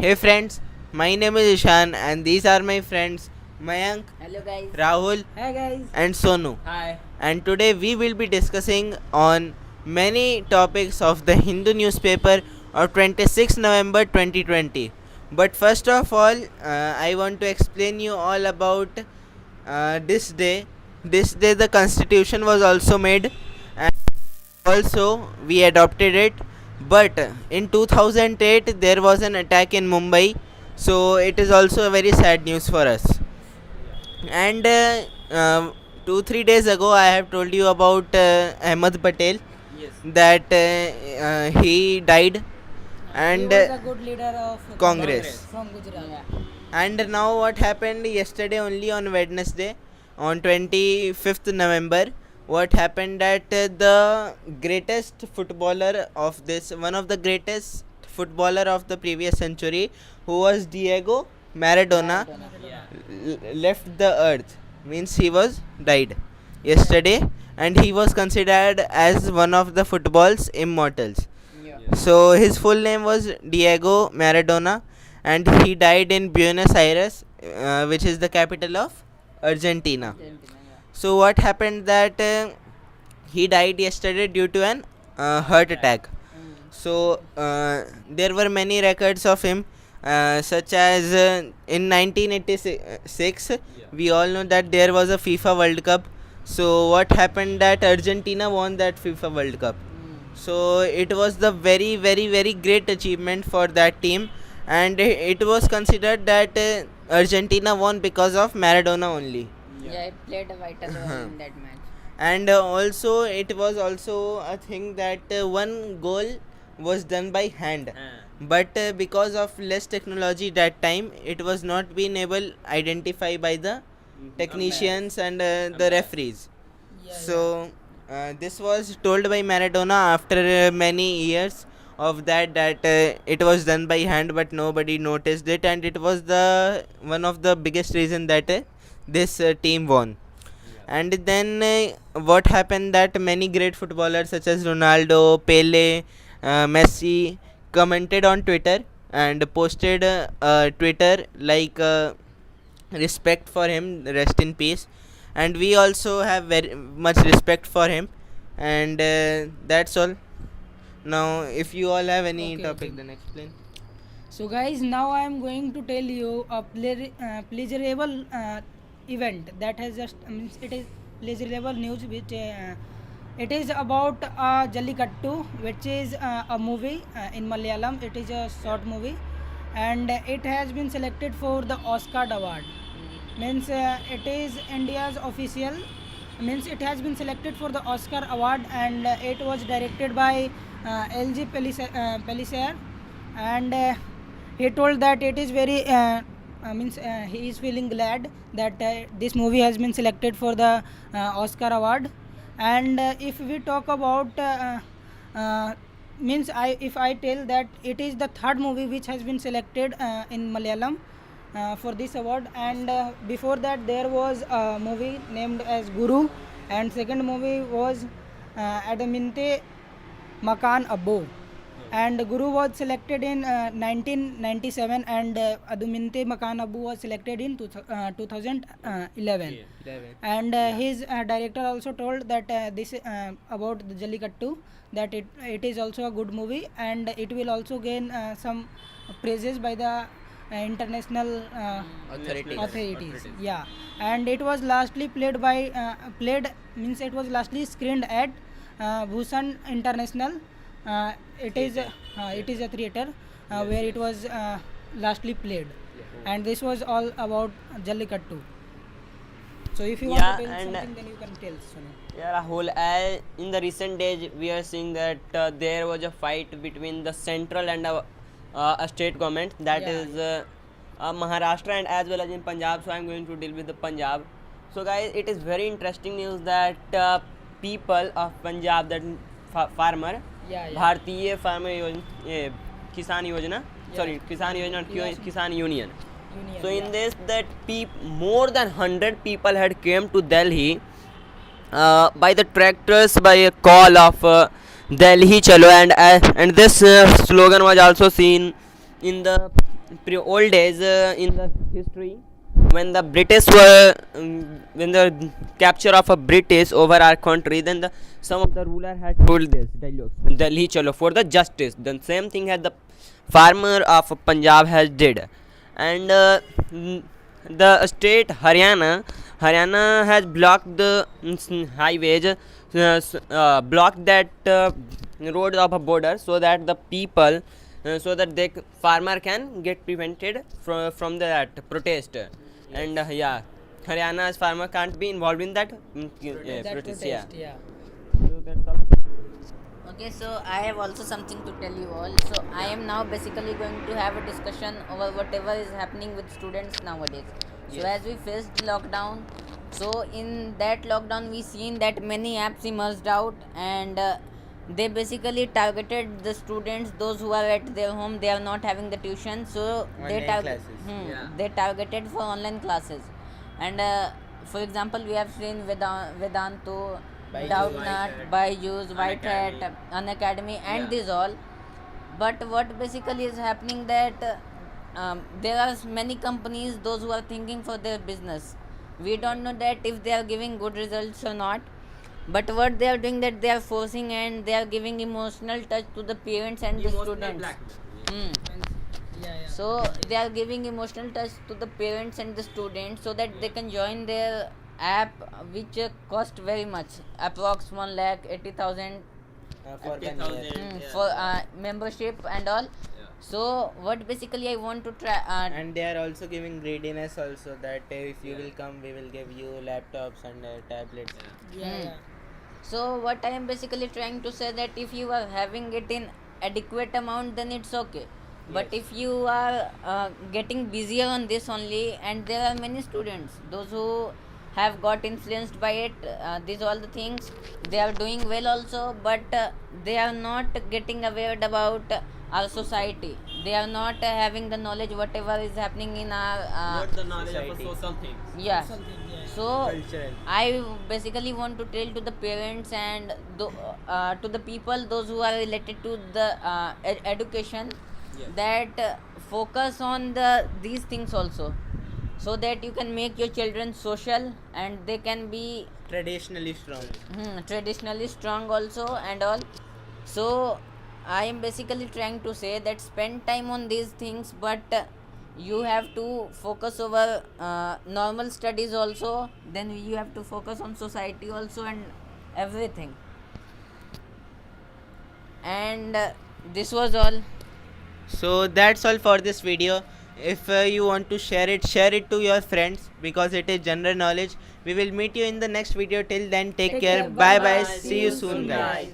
Hey friends, my name is Ishan and these are my friends Mayank, Hello guys. Rahul Hi guys. and Sonu. Hi. And today we will be discussing on many topics of the Hindu newspaper of 26 November 2020. But first of all, I want to explain you all about this day. This day the constitution was also made and also we adopted it, but in 2008 there was an attack in Mumbai, so it is also a very sad news for us. And 2-3 days ago I have told you about Ahmed Patel, Yes. that he died, and he was a good leader of Congress. from Gujarat. And now what happened yesterday only on Wednesday, on 25th November, what happened that the greatest footballer of this, one of the greatest footballer of the previous century, who was Diego Maradona, left the earth, means he was died yesterday, and he was considered as one of the football's immortals. Yeah. So his full name was Diego Maradona, and he died in Buenos Aires, which is the capital of Argentina. So what happened that he died yesterday due to an heart attack. So there were many records of him, such as in 1986, we all know that there was a FIFA World Cup. So what happened that Argentina won that FIFA World Cup. So it was the very very very great achievement for that team, and it was considered that Argentina won because of Maradona only. Yeah, it played a vital role in that match. And also it was also a thing that one goal was done by hand, but because of less technology that time, it was not being able identify by the technicians and the referees. So this was told by Maradona after many years of that it was done by hand, but nobody noticed it, and it was the one of the biggest reason that this team won. And then what happened that many great footballers such as Ronaldo, Pele, Messi commented on Twitter and posted Twitter like respect for him, rest in peace, and we also have very much respect for him, and that's all. Now if you all have any Okay, topic, okay. then explain. So guys, now I am going to tell you a pleasurable event that has just means it is pleasurable news which it is about Jallikattu, which is a movie in Malayalam. It is a short movie, and it has been selected for the Oscar award. Means it is India's official. Means it has been selected for the Oscar award, and it was directed by LG Pellicer, and he told that it is very means he is feeling glad that this movie has been selected for the Oscar award. And if we talk about means if I tell that it is the third movie which has been selected in Malayalam for this award, and before that there was a movie named as Guru, and second movie was Adaminte Makan Abbo, and Guru was selected in 1997, and Aduminte Makan Abu was selected in 2011. And his director also told that this about the Jallikattu, that it is also a good movie, and it will also gain some praises by the international authorities. Yeah, and it was lastly played means it was lastly screened at Bhusan International. It is a theater where it was lastly played, and this was all about Jallikattu. So if you want Yeah, to tell and something, then you can tell, Sunil. yeah, Rahul, in the recent days, we are seeing that there was a fight between the central and a state government, that Yeah. is Maharashtra and as well as in Punjab. So I'm going to deal with the Punjab. So guys, it is very interesting news that people of Punjab, that farmer, Yeah, yeah. Bharatiya Farmer Yojana, Kisan Yojana, sorry, Kisan Yojana, Yes. Kisan Union. Union, So in yeah. this, that more than 100 people had came to Delhi by the tractors, by a call of Delhi Chalo, and this slogan was also seen in the old days in the history, when the British were when the capture of a British over our country, then some of the ruler had told this dialogue, Delhi chalo for the justice. Then same thing had the farmer of Punjab has did, and the state Haryana has blocked the highways, blocked that road of a border, so that the people, so that farmer can get prevented from that protest. And yeah, Haryana's farmer can't be involved in that protest. Yeah. So that's all. Okay, so I have also something to tell you all. So I am now basically going to have a discussion over whatever is happening with students nowadays. So Yes. as we faced lockdown, so in that lockdown we seen that many apps emerged out, and they basically targeted the students, those who are at their home, they are not having the tuition, so Online classes. Yeah. they targeted for online classes. And for example, we have seen Vedantu, Byju's, Doubtnut, Whitehat, Byju's, Whitehat, Unacademy, and Yeah. these all. But what basically is happening that there are many companies, those who are thinking for their business. We don't know that if they are giving good results or not. But what they are doing, that they are forcing and they are giving emotional touch to the parents and the students. Hmm. So they are giving emotional touch to the parents and the students, so that they can join their app, which cost very much, approx 1,80,000 For 10 years. for membership and all. So what basically I want to try, And they are also giving greediness also, that if you will come, we will give you laptops and tablets. so what I am basically trying to say, that if you are having it in adequate amount, then it's okay. But Yes. if you are getting busier on this only, and there are many students, those who have got influenced by it, these all the things, they are doing well also, but they are not getting aware about our society. They are not having the knowledge whatever is happening in our Not the knowledge of society. social things. yeah. So Cultural. I basically want to tell to the parents and to the people, those who are related to the education, Yes. that focus on these things also, so that you can make your children social and they can be Traditionally strong. traditionally strong also and all. So I am basically trying to say that spend time on these things, but you have to focus over normal studies also, then you have to focus on society also and everything. And this was all. So that's all for this video. If you want to share it to your friends, because it is general knowledge. We will meet you in the next video. Till then, take care. Bye bye. See you soon, guys.